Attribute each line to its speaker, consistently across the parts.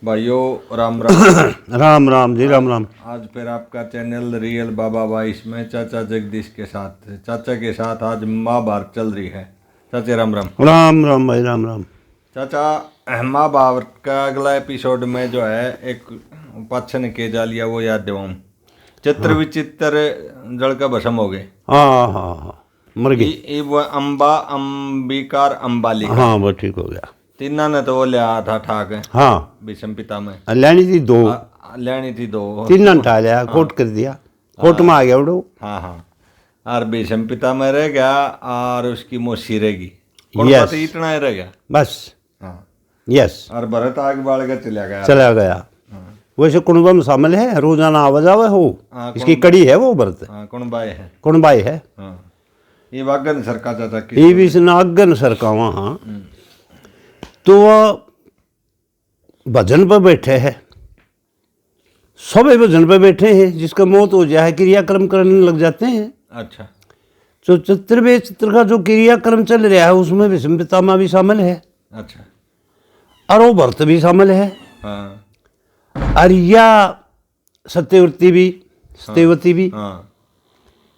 Speaker 1: भाइयों राम राम।
Speaker 2: राम राम जी, राम राम।
Speaker 1: आज फिर आपका चैनल रियल बाबा बाईस में चाचा जगदीश के साथ, चाचा के साथ आज महाभारत चल रही है। चाचा राम राम।
Speaker 2: राम राम भाई, राम राम।
Speaker 1: चाचा, महाभारत का अगला एपिसोड में जो है एक पाछन के जालिया वो याद दिवाऊं। चित्र विचित्र जल का भस्म हो गए।
Speaker 2: हाँ हाँ हाँ, मर गई।
Speaker 1: वो अम्बा अंबिकार अंबालिका,
Speaker 2: हाँ वो ठीक हो गया।
Speaker 1: तीना ने तो वो लिया था ठाक।
Speaker 2: हाँ
Speaker 1: भीष्म पिता में
Speaker 2: लेनी थी दो,
Speaker 1: लेनी थी दो,
Speaker 2: तीन उठा लिया, कोट कर दिया, कोट में आ गया उड़ो।
Speaker 1: हाँ हाँ, और भीष्म पिता में रह गया और उसकी मौसी रहेगी।
Speaker 2: यस,
Speaker 1: इतना ही रह गया
Speaker 2: बस।
Speaker 1: हाँ
Speaker 2: यस,
Speaker 1: और भरत आग बाल का
Speaker 2: चला गया। वैसे कुणबा में शामिल है, रोजाना आवाजावा हो, इसकी कड़ी है वो व्रत।
Speaker 1: कुणबाई है,
Speaker 2: कुणबाई है।
Speaker 1: ये वागन सरका चाचा की,
Speaker 2: ये भी नागन सरका वहाँ। तो वह भजन पर बैठे हैं, सभी भजन पर बैठे हैं। जिसका मौत हो जाए क्रियाक्रम करने लग जाते हैं।
Speaker 1: अच्छा,
Speaker 2: तो चित्र चित्र का जो क्रियाक्रम चल रहा है उसमें भीष्म पितामह भी शामिल है।
Speaker 1: अच्छा,
Speaker 2: और वो भरत भी शामिल है।
Speaker 1: हाँ,
Speaker 2: और या सत्यवती भी, सत्यवती भी,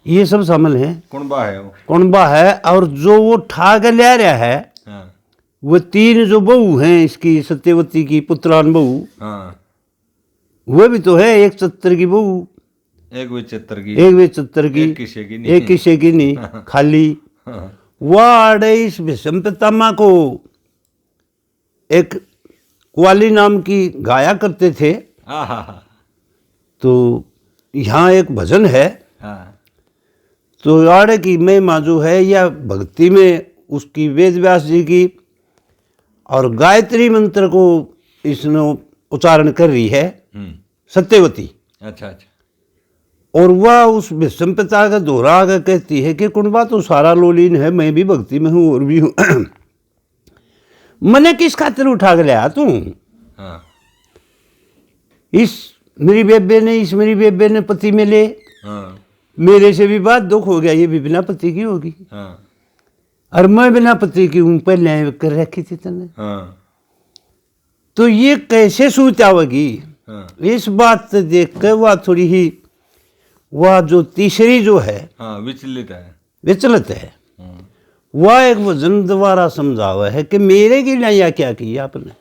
Speaker 2: ये सब शामिल हैं।
Speaker 1: कुणबा है वो,
Speaker 2: कुणबा है। और जो वो ठाक ले रहा है, वो तीन जो बहू हैं इसकी, सत्यवती की पुत्रान बहू, वो भी तो है। एक चित्र की बहू,
Speaker 1: एक विचित्र की,
Speaker 2: एक विचित्र की, एक किसी की नहीं खाली। वह इस भीष्म पितामह को एक क्वाली नाम की गाया करते थे। तो यहाँ एक भजन है। तो आड़े की महिमा जो है या भक्ति में उसकी वेद व्यास जी की और गायत्री मंत्र को इसने उच्चारण कर रही है सत्यवती।
Speaker 1: अच्छा अच्छा।
Speaker 2: और वह उस भीष्म पिता का दोहरा आकर कहती है कि कुणबा तो सारा लोलीन है, मैं भी भक्ति में हूँ और भी हूँ। मने किस खातिर उठा के लाया तू? इस मेरी बेबे ने पति में ले, मेरे से भी बात दुख हो गया, ये भी बिना पति की होगी। और मैं बिना पति की हूं, पहले कर रखी थी तने। तो ये कैसे सूत आवेगी? इस बात से देख कर वह थोड़ी ही, वह जो तीसरी जो है विचलित है। वह एक वजन द्वारा समझावा है कि मेरे के लिए क्या किया आपने।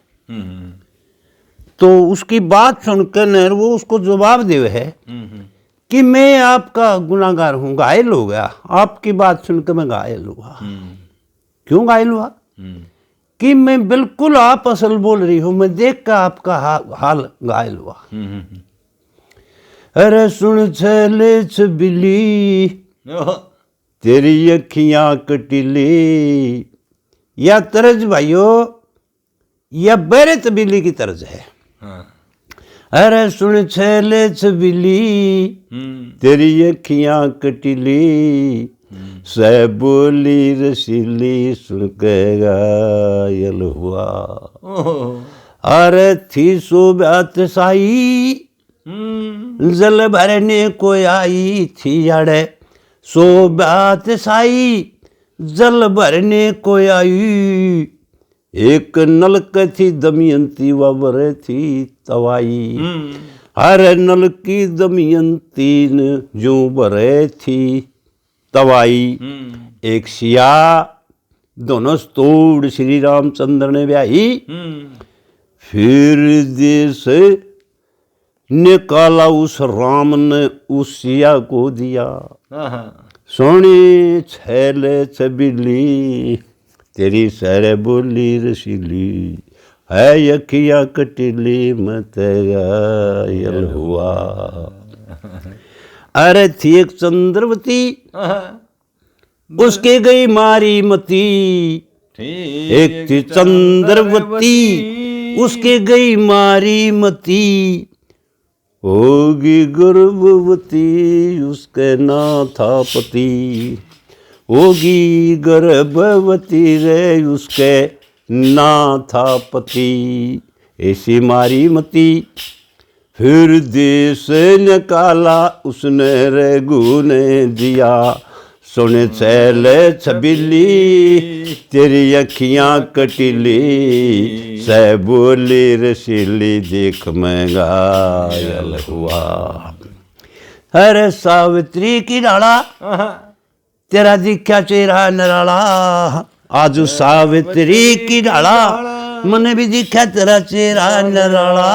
Speaker 2: तो उसकी बात सुनकर वो उसको जवाब दे है कि मैं आपका गुनाहगार हूँ, घायल हो गया। आपकी बात सुनकर मैं घायल हुआ। क्यों घायल हुआ? कि मैं बिल्कुल आप असल बोल रही हूँ, मैं देख कर आपका हाल घायल हुआ। अरे सुन छले छबिली, तेरी अखियां कटिली। या तरज भाइयों, या बेरे तबीली की तरज है। अरे सुन छले छबिली, तेरी अखियां कटिली। सह बोली रसीली, सुन के घायल हुआ। अरे थी सोब्यात साई, जल भरने को आई थी। अड़े सोब्यात साई, जल भरने को आई। एक नलक थी दमयंती, वह थी तवाई। हर नल की दमयंती न जो भरे थी तवाई। एक सिया दोनों तोड़ श्री रामचंद्र ने ब्याही। फिर देश निकाला उस राम ने उस सिया को दिया। सोनी छैले छबिली, तेरी सर बोली रसीली। है यखिया कटिली, मत घायल हुआ। अरे थी एक चंद्रवती, उसके गई मारी मती। एक थी चंद्रवती, उसके गई मारी मती। होगी गर्भवती, उसके ना था पति। होगी गर्भवती रे, उसके ना था पति। ऐसी मारी मती, फिर देश निकाला उसने रघु ने दिया। सुन छैल छबीली तेरी अखियां कटीली सह बोली रसीली देख मैं घायल हुआ। अरे सावित्री की डाला तेरा दिखा चेहरा नराला आज सावित्री की डाला मने भी दिखा तेरा चेहरा नराला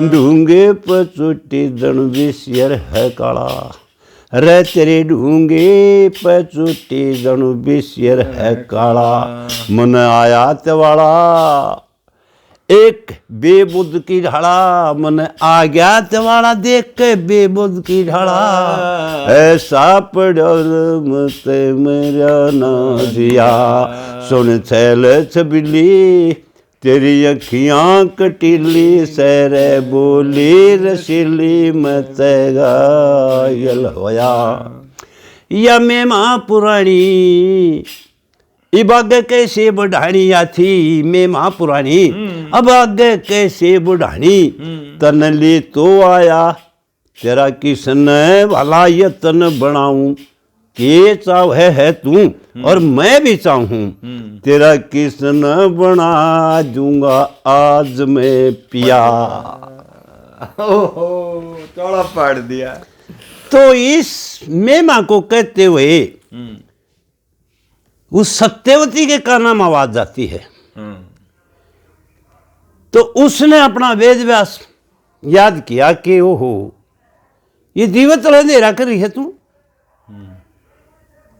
Speaker 2: ढूंगे पर चोटी दण बेसियर है काला रे तेरे ढूंगे पर चोटी दण बेसियर है काला मन आया तेवाला एक बेबुद्ध की ढाला मन आ गया तेवाला देख के बेबुद्ध की ढाला ऐसा पड़ो मत मेरा ना जिया सुन छैल छबीली तेरी अखियां कटीली सैरे बोली रसीली मत घायल होया। या मैं माँ पुरानी अब आगे कैसे बढ़ानी थी मैं माँ पुरानी अब आगे कैसे बढ़ानी तन ले तो आया तेरा किसन वाला यतन बनाऊं के चाह है तू और मैं भी चाहूं तेरा किसन बना दूंगा आज मैं पिया।
Speaker 1: ओहो चौड़ा पाड़ दिया।
Speaker 2: तो इस मेमा को कहते हुए उस सत्यवती के का नाम आवाज जाती है। तो उसने अपना वेद व्यास याद किया कि ओहो ये दीवतल अंधेरा कर रही है तू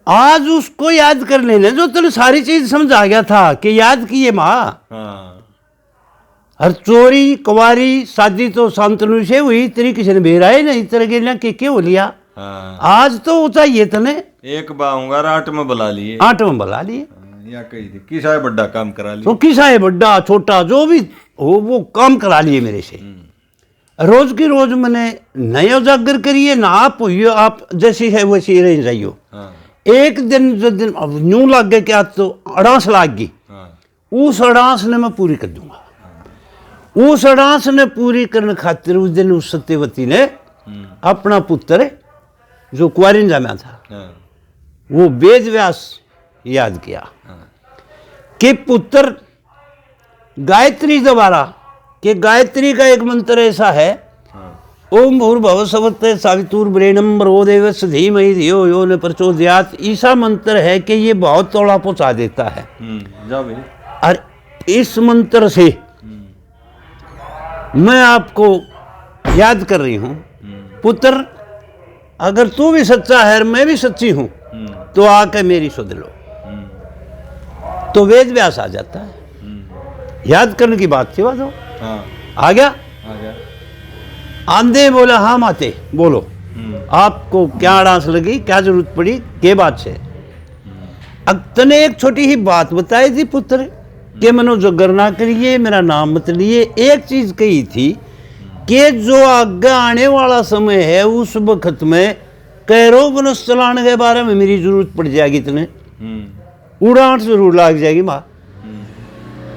Speaker 2: आज उसको याद कर लेने जो तेरे सारी चीज समझ आ गया था कि याद की ये माँ हर चोरी कुवारी शादी तो शांतनु से हुई तेरी किसी ने बेरा है नहीं तेरे गिरना के हो लिया आज तो चाहिए तने
Speaker 1: एक बाऊंगा आठ में बुला लिए
Speaker 2: आठ में बुला लिए
Speaker 1: या कही थी किसा बड़ा काम करा लिया
Speaker 2: तो किसा है बड़ा छोटा जो भी हो वो काम करा लिए मेरे से रोज की रोज मैंने नए उजागर करिए ना आप हुई आप जैसी है वैसी रह जाइयो। एक दिन जो दिन अब यूं लग गए क्या तो अड़ास लाग गई उस अड़ास ने मैं पूरी कर दूंगा। उस अड़ास ने पूरी करने खातिर उस दिन उस सत्यवती ने अपना पुत्र जो कुआरिन जामा था वो वेद व्यास याद किया कि पुत्र गायत्री दोबारा कि गायत्री का एक मंत्र ऐसा है ओम भूर्भुवः स्वः सावितुर वरेण्यं भर्गो देवस्य धीमहि धियो यो न प्रचोदयात् ऐसा मंत्र है कि ये बहुत तोड़ा पहुंचा देता है। और इस मंत्र से मैं आपको याद कर रही हूं पुत्र अगर तू भी सच्चा है और मैं भी सच्ची हूं तो आके मेरी सुध लो। तो वेद व्यास आ जाता है याद करने की बात थी बात हो आ गया आंधे बोला हाँ माते बोलो आपको क्या डांस लगी क्या जरूरत पड़ी के बात से। अब तने एक छोटी ही बात बताई थी पुत्र के मनो जो करना करिए मेरा नाम मत लिए एक चीज कही थी कि जो आगे आने वाला समय है उस वक्त में कैरो बनस चलाने के बारे में मेरी जरूरत पड़ जाएगी तने उड़ान जरूर लाग जाएगी माँ।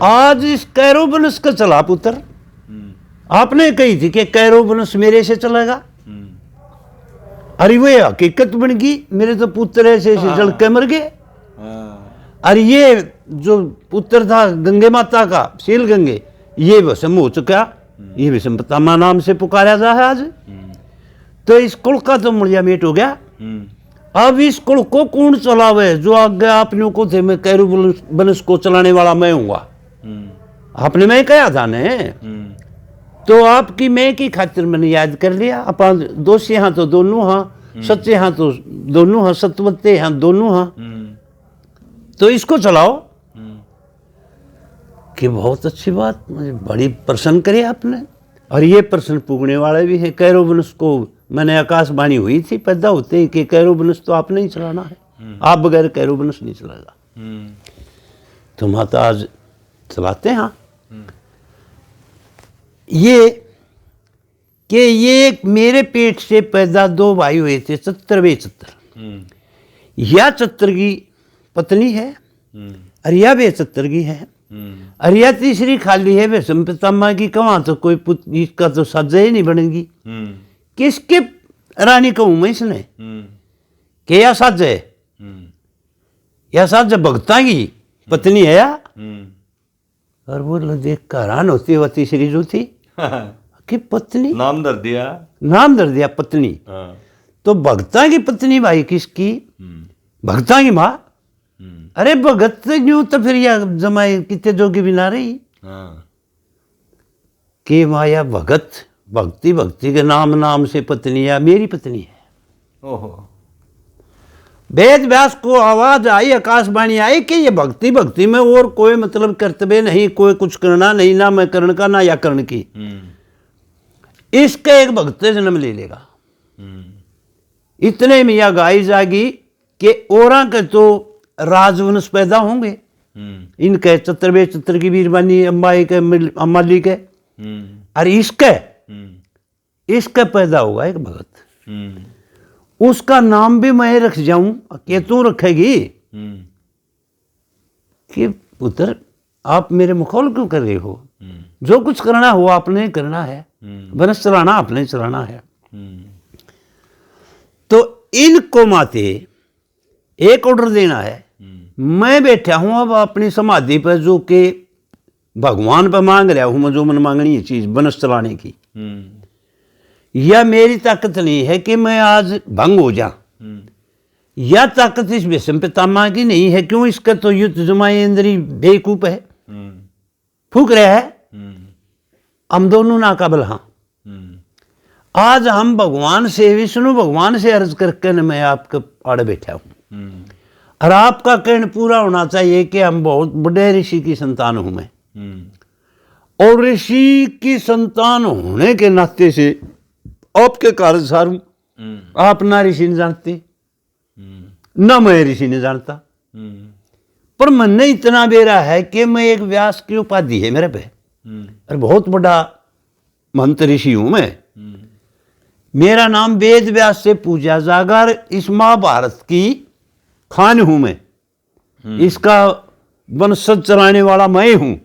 Speaker 2: आज इस कैरो बनस का चला पुत्र आपने कही थी कि कैरो बनस मेरे से चलेगा अरे वो हकीकत बन गई मेरे तो पुत्र ऐसे ऐसे जल के मर गए। अरे ये जो पुत्र था गंगे माता का शील गंगे ये भस्म हो चुका ये भस्म पितामह नाम से पुकारा जा है आज। तो इस कुल का तो मुड़िया मेट हो गया। अब इस कुल को कौन चलावे जो आगे आपने को थे मैं कैरो बनस को चलाने वाला मैं हूँगा आपने मैं कहा था ने तो आपकी मैं की खातिर मैंने याद कर लिया अपन दोषी हाँ तो दोनों हाँ सच्चे हाँ तो दोनों हाँ सत्यवते हाँ दोनों हाँ तो इसको चलाओ कि बहुत अच्छी बात मुझे बड़ी प्रसन्न करी आपने। और ये प्रश्न पूछने वाले भी हैं कैरो बनस को मैंने आकाशवाणी हुई थी पैदा होते ही कि कैरो बनस तो आपने ही चलाना है आप बगैर कैरो बनस नहीं चलाएगा। तो माता आज चलाते हैं ये कि ये मेरे पेट से पैदा दो भाई हुए थे 70 या 70 की पत्नी है अरिया भी 70 की है अरिया तीसरी खाली है वे पितामह की कहाँ तो कोई इसका तो सजा ही नहीं बनेगी किसके रानी कहूँ मैं इसने कि या सज है या साहब जब भगता की पत्नी है या
Speaker 1: हम्म।
Speaker 2: और वो देख कर हैरान होती है, तीसरी जो थी कि पत्नी,
Speaker 1: नाम धर दिया।
Speaker 2: नाम धर दिया पत्नी।
Speaker 1: हाँ।
Speaker 2: तो भगता की पत्नी भाई किसकी?
Speaker 1: हम्म।
Speaker 2: भगता की माँ। अरे भगत क्यों तो फिर या जमाए कितने जोगी बिना रही
Speaker 1: हाँ।
Speaker 2: कि माया भगत, भक्ति भक्ति के नाम नाम से पत्नी या मेरी पत्नी है।
Speaker 1: ओहो।
Speaker 2: वेद व्यास को आवाज आई, आकाशवाणी आई कि ये भक्ति भक्ति में और कोई मतलब कर्तव्य नहीं, कोई कुछ करना नहीं, ना मैं कर्ण का ना या कर्ण की, इसका एक भक्त जन्म ले लेगा। इतने में यह गाई जागी कि औरा के तो राजवंश पैदा होंगे, इनके चतुर्वे चित्र की वीरवानी अम्बाई के अम्बाली के, और इसका पैदा होगा एक भगत। उसका नाम भी मैं रख जाऊं कि तू रखेगी कि पुत्र आप मेरे मुखौल क्यों कर रहे हो? जो कुछ करना हो आपने करना है, वंश चलाना आपने चलाना है। तो इनको माते एक ऑर्डर देना है। मैं बैठा हूं अब अपनी समाधि पर, जो कि भगवान पर मांग रहा हूं मैं, जो मन मांगनी है चीज वंश चलाने की, या मेरी ताकत नहीं है कि मैं आज भंग हो जा, या ताकत इस विषम पितामह की नहीं है, क्यों इसका तो युद्ध जुमाए इंद्री बेवकूफ है, फूक रहा है, हम दोनों नाकाबिल। हाँ, आज हम भगवान से, विष्णु भगवान से अर्ज करके न मैं आपके आड़े बैठा हूं, और आपका कहना पूरा होना चाहिए कि हम बहुत बड़े ऋषि की संतान हूं मैं, और ऋषि की संतान होने के नाते से आपके कार्य सारू आप ना ऋषि नहीं जानते, ना मैं ऋषि नहीं जानता, पर मन इतना बेरा है कि मैं एक व्यास की उपाधि है मेरे पे, और बहुत बड़ा महंत ऋषि हूं मैं। मेरा नाम वेद व्यास से पूजा जागा, इस महाभारत की खान हूं मैं, इसका वंशज चलाने वाला मैं हूं।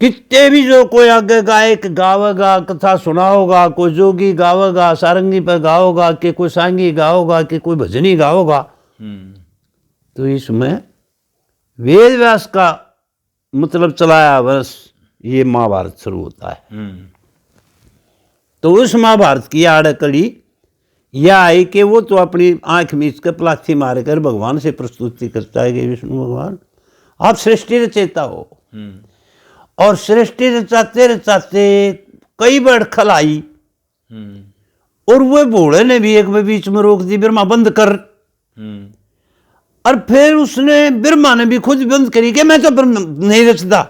Speaker 2: कितने भी जो कोई आगे गायक गावेगा, कथा सुनाओगा, कोई जोगी गावेगा, सारंगी पर गाओगा, कि कोई सांगी गाओगा, कि कोई भजनी गाओगा, तो इसमें वेद व्यास का मतलब चलाया वर्ष ये महाभारत शुरू होता है। तो उस महाभारत की आड़ कड़ी यह आई कि वो तो अपनी आंख मीच कर प्लाथी मारकर भगवान से प्रस्तुति करता है कि विष्णु भगवान आप सृष्टि रचेता हो, और सृष्टि रचाते रचाते कई बार खल आई, और वो भोले ने भी एक में बीच में रोक दी, ब्रह्मा बंद कर, और फिर उसने ब्रह्मा ने भी खुद बंद करी कि मैं तो ब्रह्म नहीं रचता,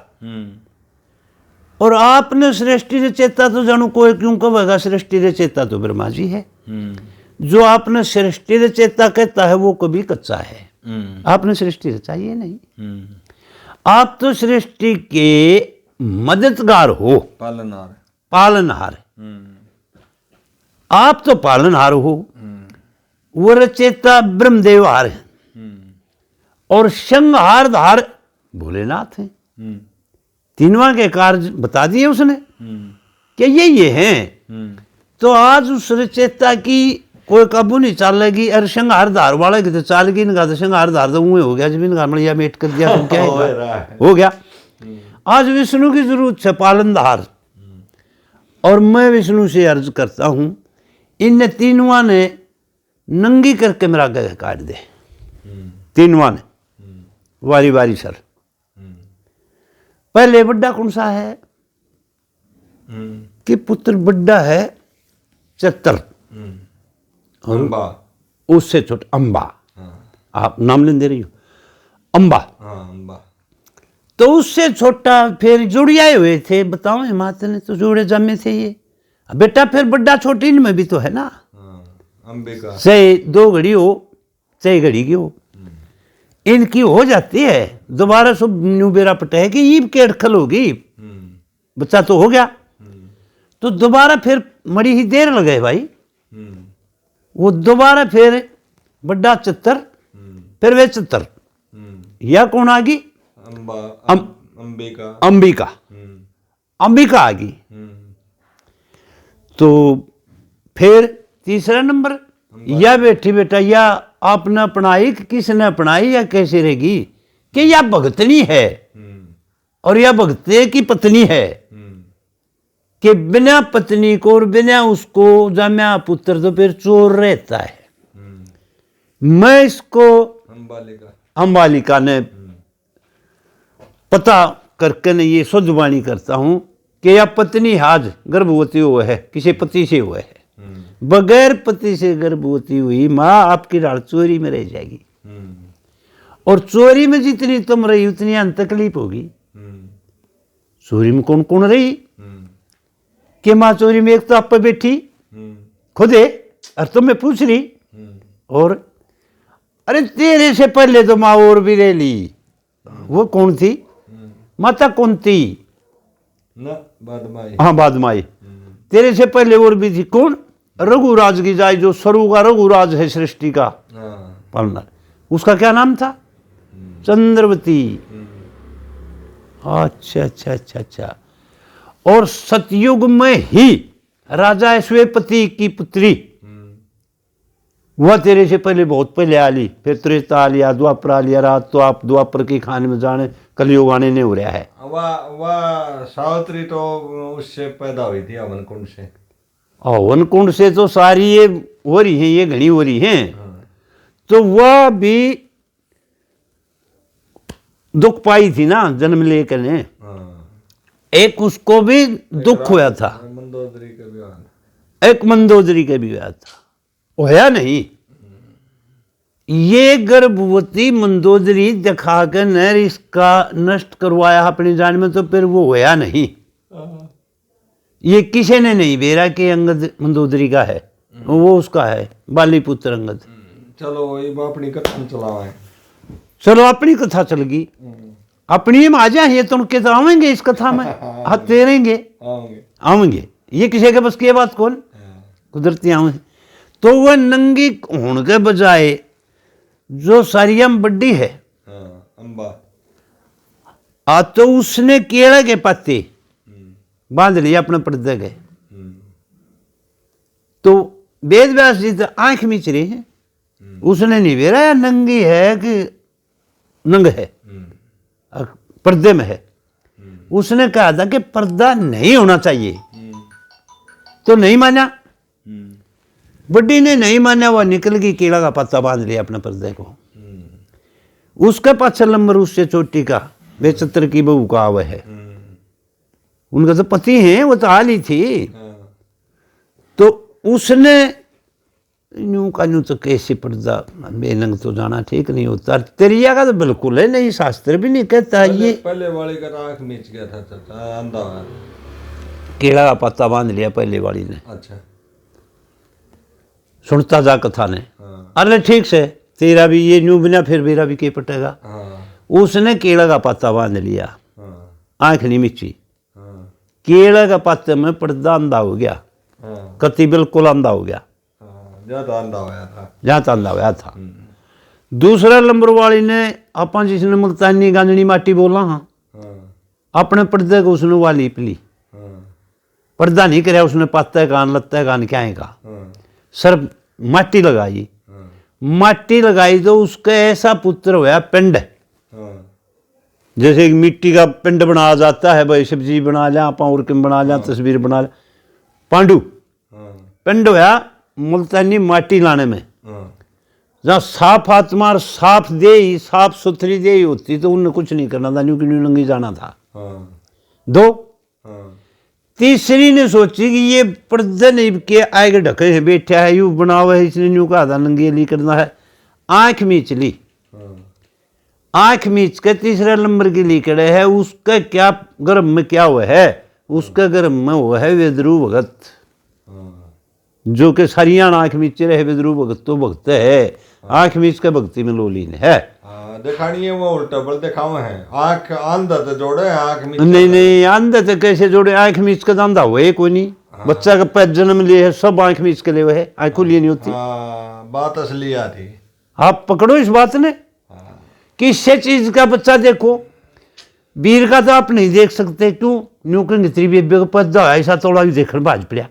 Speaker 2: और आपने सृष्टि रचेता तो जानू कोई क्यों कहेगा, सृष्टि रचेता तो ब्रह्मा जी है। जो आपने सृष्टि रचेता कहता है वो कभी कच्चा है, आपने सृष्टि रचाई है नहीं, आप तो सृष्टि के मददगार हो, पालनहार, आप तो पालनहार हो, वो रचेता ब्रह्मदेवहार है, और संहारधार भोलेनाथ है। तीनवा के कार्य बता दिए उसने कि ये हैं। तो आज उस रचेता की कोई काबू नहीं चालेगी, और संहारधार वाले की तो चालेगी, इनका तो संहारधार तो मुँह हो गया, जब इनका मलिया मेट कर दिया तो क्या हो गया। आज विष्णु की जरूरत है पालनधार, और मैं विष्णु से अर्ज करता हूं इन तीनवा ने नंगी करके मेरा गला काट दे, तीनवा ने वारी वारी सर। पहले बड्डा कौन सा है कि पुत्र बड्डा है चतर,
Speaker 1: और
Speaker 2: उससे छोटा अम्बा, आप नाम ले दे रही हो अम्बा, तो उससे छोटा फिर जुड़ियाए हुए थे। बताओ हिमाचल ने तो जोड़े जमे थे ये बेटा, फिर बड्डा छोटी में भी तो है ना,
Speaker 1: अंबिका
Speaker 2: चाहे 2 घड़ी हो चाहे घड़ी की हो, इनकी हो जाती है दोबारा सब न्यू बेरा पटे कि ईब के अड़खल होगी, बच्चा तो हो गया, तो दोबारा फिर मड़ी ही देर लगे भाई, वो दोबारा फिर बड्डा चतर, फिर वे चतर, या कौन आ गई अंबिका, अंबिका आ गई। तो फिर तीसरा नंबर या बेटी बेटा या आपने अपनाई कि किसने अपनाई या कैसे रहेगी कि यह भगतनी है और यह भगते की पत्नी है कि बिना पत्नी को और बिना उसको जम्या पुत्र तो फिर चोर रहता है। मैं इसको अंबालिका ने पता करके ने ये शुद्ध वाणी करता हूं कि यह पत्नी आज गर्भवती हुआ है, किसी पति से हुआ है। बगैर पति से गर्भवती हुई माँ आपकी रात चोरी में रह जाएगी और चोरी में जितनी तुम रही उतनी अंत तकलीफ होगी। चोरी में कौन कौन रही कि माँ चोरी में एक तो आप पे बैठी खुद है और तुम्हें पूछ रही और अरे तेरे से पहले तो माँ और भी रह ली। वो कौन थी? माता कौन थी? हाँ बादमाई। तेरे से पहले और भी थी कौन? रघुराज की जाय जो सरु का रघुराज है सृष्टि का पालना, उसका क्या नाम था? चंद्रवती। अच्छा अच्छा अच्छा अच्छा। और सतयुग में ही राजा श्वेपति की पुत्री वह तेरे से पहले बहुत पहले आ ली, फिर त्रेता आ लिया, द्वापर आ लिया, रात तो आप द्वापर की खाने में जाने कलयुग आने नहीं हो रहा है।
Speaker 1: वह सावित्री तो उससे पैदा हुई थी हवन कुंड से।
Speaker 2: हवन कुंड से तो सारी ये हो रही है, ये घनी हो रही है। तो वह भी दुख पाई थी ना जन्म लेकर ने। एक उसको भी दुख हुआ था,
Speaker 1: मंदोदरी का विवाह,
Speaker 2: एक मंदोदरी का विवाह था, होया नहीं। ये गर्भवती मंदोदरी दिखा कर नर इसका नष्ट करवाया अपनी जान में, तो फिर वो होया नहीं। ये किसी ने नहीं बेरा कि अंगद मंदोदरी का है, वो उसका है, बाली पुत्र अंगद।
Speaker 1: चलो ये अपनी कथा चलाओ।
Speaker 2: चलो अपनी कथा चल गई, अपनी में आ जाए तो उनके तो आवेंगे इस कथा में, हाथ तेरेंगे आवेंगे। ये किसी के बस की बात कौन? कुदरती आवे। तो वह नंगी होने के बजाय जो सारियम बड्डी है
Speaker 1: अंबा,
Speaker 2: तो उसने केले के पत्ते बांध लिया अपने पर्दे के। तो वेद व्यास जी तो आंख मीच रहे हैं, उसने नहीं बेरा या नंगी है कि नंग है, पर्दे में है। उसने कहा था कि पर्दा नहीं होना चाहिए, तो नहीं माना। बड्डी ने नहीं माना, वह निकल गई, केला का पत्ता बांध लिया अपने पर्दे को। उसका पाछा नंबर उससे चोटी का बेचत्र की बहू का आवे है, उनका तो पति है, वो तो हाली थी। तो उसने यूं का यूं तो कैसे पर्दा बेनंग तो जाना ठीक नहीं होता। तेरिया का तो बिल्कुल है नहीं, शास्त्र भी नहीं कहता। ये
Speaker 1: पहले वाले का आंख मीच गया था, चाचा अंधा
Speaker 2: केला का पत्ता बांध लिया पहले वाली ने।
Speaker 1: अच्छा,
Speaker 2: सुनता जा कथा ने। अरे ठीक से तेरा भी ये न्यू बिना फिर मेरा भी के पटेगा। उसने केला का पत्ता बांध लिया, आंख नहीं मिची, केला का पत्ते में पर्दा अंधा हो गया, कति बिल्कुल अंधा हो गया, जहाँ तो अंधा होया था। दूसरा नंबर वाली ने अपन जिसने मुल्तानी गांजनी माटी बोला, हाँ अपने पर्दे को उसने वाली पली, पर्दा नहीं कराया उसने, पत्ते कान लत्ते कान क्या है का सर माटी लगाई। माटी लगाई तो उसका ऐसा पुत्र होया पिंड, जैसे मिट्टी का पिंड बनाया जाता है, भाई सब्जी बना लिया आप और किम बना लिया, तस्वीर बना लिया, पांडु पिंड होया मुल्तानी माटी लाने में। जहाँ साफ आत्मा और साफ देही, साफ सुथरी देही होती तो उन्हें कुछ नहीं करना था, न्यू की न्यू नंगी जाना था। दो तीसरी ने सोची कि ये पर्दे नहीं के आगे ढके है, बैठा है, यू बनावा है, इसने न्यू कहा था नंगेली करना है। आंख मीच ली, आंख मीच के तीसरे नंबर के लिए खड़े है। उसका क्या गर्भ में क्या हुआ है? उसका गर्भ में हुआ है वेदरू भगत, जो कि सरियाण आंख मीचे रहे। वेदरू भगत तो भक्त है, आंख मीच के भक्ति में लोलीन है।
Speaker 1: दिखानी है वो उल्टा बल दिखावा है, आंख अंधा तो जोड़े आंख मीच
Speaker 2: नहीं नहीं अंधा तो कैसे जोड़े? आंख मीच के अंधा हुए कोई नहीं। बच्चा का पैर जन्म लिए है, सब आंख मीच के लिए हुए है, आंख खुली नहीं होती।
Speaker 1: बात असली आ थी,
Speaker 2: आप पकड़ो इस बात ने। किससे चीज का बच्चा देखो, वीर का तो आप नहीं देख सकते, क्यों? न्यू के नित्री बेबे का पद्दा ऐसा थोड़ा भी देखने बाज पड़ा।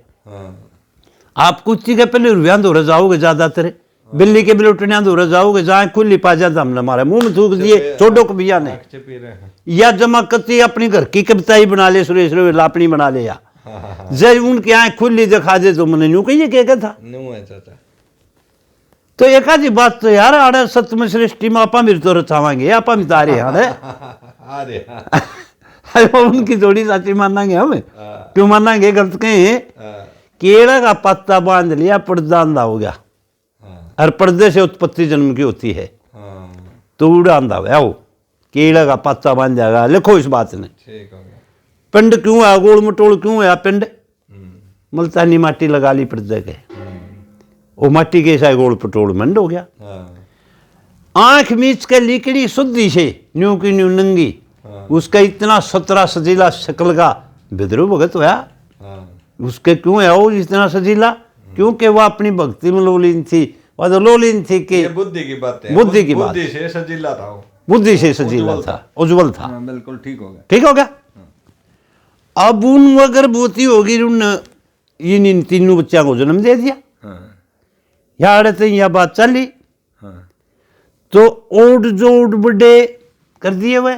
Speaker 2: आप कुछ के पहले रुझान हो जाओगे ज्यादातर, बिल्ली के बिलोटनिया दूर जाओगे जहाँ खुली पा जाता हमने हमारे मुंह में थूक दिए छोटो को बिया ने
Speaker 1: पी रहे हैं।
Speaker 2: या जमा कती अपनी घर की कविताई बना ले सुरेश लापनी बना ले या जब उनकी आँख खुली दिखा दे तो मैंने यूं कहिए क्या था
Speaker 1: न्यू है चाचा।
Speaker 2: तो एक आधी बात तो यार आड़े सत्य सृष्टि में आपा मेरे तो रचावांगे आपा मितारे हाड़े उनकी थोड़ी साची मानांगे हम क्यों मानांगे गलत कहीं केड़ा का पत्ता बांध लिया पर्दा अंधा हो गया और पर्दे से उत्पत्ति जन्म की होती है तो उड़ा अंधा हुआ वो केड़ा का पत्ता बांध जाएगा लिखो इस बात ने
Speaker 1: ठीक हो गया।
Speaker 2: पिंड क्यों है गोल मटोल क्यों है पिंड मुल्तानी माटी लगा ली पर्दे के वो माटी के ऐसा गोल पटोल मंड हो गया आंख मीच के लिकड़ी शुद्धि से न्यू की न्यू नंगी उसका इतना 17 सजीला शक्ल का बिद्रू भगत हुआ उसके क्यों है वो इतना सजीला क्योंकि वह अपनी भक्ति में लोलीन थी वह तो लोलीन थी कि
Speaker 1: बुद्धि की बात है।
Speaker 2: बुद्धि की बात
Speaker 1: बुद्धि से सजीला था वो।
Speaker 2: बुद्धि से सजीला था उज्जवल था।
Speaker 1: बिल्कुल ठीक हो गया।
Speaker 2: ठीक हो गया। अब उन अगर बोती होगी उन इन तीनों बच्चा को जन्म दे दिया यार तो यह बात चली तो ओड जोड़ बड़े कर दिए हुए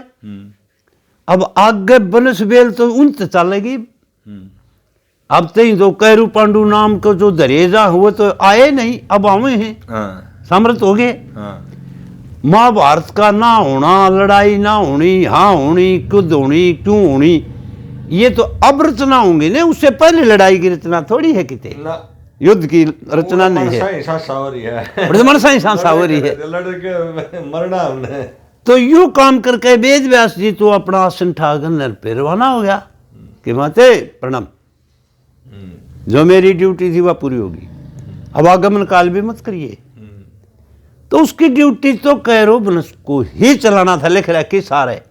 Speaker 2: अब आगे बनस बेल तो उन तो चलेगी अब तो कैरू पांडु नाम को जो दरेजा हुए तो आए नहीं अब आवे हैं समर्थ हो गए। महाभारत का ना होना लड़ाई ना होनी हाँ होनी खुद होनी क्यों होनी ये तो अब रचना होंगी ना उससे पहले लड़ाई की रचना थोड़ी है कितने युद्ध की रचना नहीं है सावरी है
Speaker 1: मरना हमने
Speaker 2: तो यूं काम करके वेद व्यास जी तो अपना आसन ठाकर पे रवाना हो गया कि माते प्रणाम जो मेरी ड्यूटी थी वह पूरी होगी अब आगमन काल भी मत करिए। तो उसकी ड्यूटी तो कैरो वंश को ही चलाना था लिख रखे सारे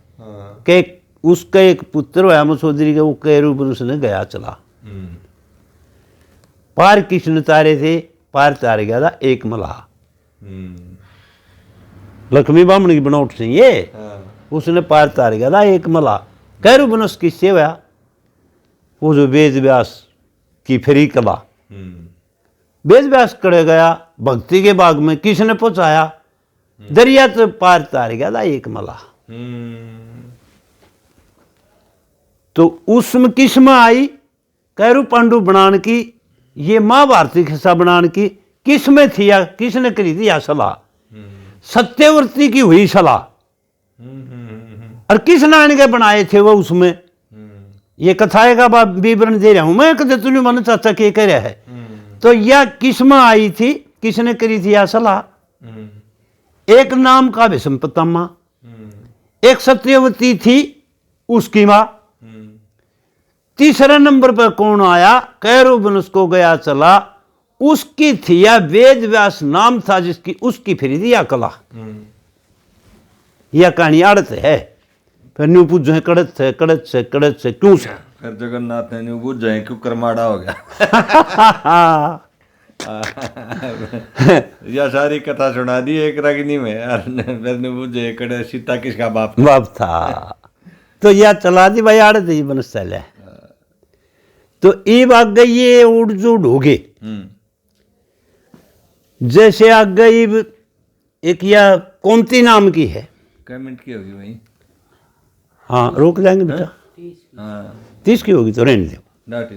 Speaker 2: के उसका एक पुत्र हुआ मसोदरी का वो कैरो वंश ने गया चला पार कृष्ण तारे थे पार तार गया था एक मलाह लक्ष्मी बामण की बनावट से ये उसने पार तार गया था एक मलाह कैरो वंश की सेवा वो जो वेद व्यास की फ्री कला वेद व्यास करे गया भक्ति के बाग में किसने पहुंचाया दरिया तो पार तार गया था एक मलाह तो उसमें किस्म आई कैरू पांडु बनाने की ये महाभारती खिस्सा बनाने की किसमें थी या किसने करी थी या सलाह सत्यवर्ती की हुई सलाह और किस नारायण के बनाए थे वो उसमें ये कथाएं का विवरण दे रहा हूं मैं कदे तूने मन चाचा के कह रहा है तो यह किस्म आई थी किसने करी थी या सलाह एक नाम का भीष्म पितामह एक सत्यवती थी उसकी मां तीसरे नंबर पर कौन आया कैरो वंश को गया चला उसकी थी या वेद व्यास नाम था जिसकी उसकी फिर दिया कला यह कहानी आड़त है फिर न्यू पूछे कड़त से क्यों से
Speaker 1: फिर जगन्नाथ ने न्यू पूछे क्यों कर्माड़ा हो गया यह सारी कथा सुना दी एक रागिनी में फिर न्यू पूछे कड़े सीता किसका बाप
Speaker 2: था तो यह चला दी भाई आड़त ही वंश चले तो ये आ गई ये उड़ जुड़ हो गए जैसे आ गई एक या कौनती नाम की है
Speaker 1: मिनट की होगी भाई
Speaker 2: हाँ रोक लेंगे बेटा 30 की होगी तो रहने दो डाट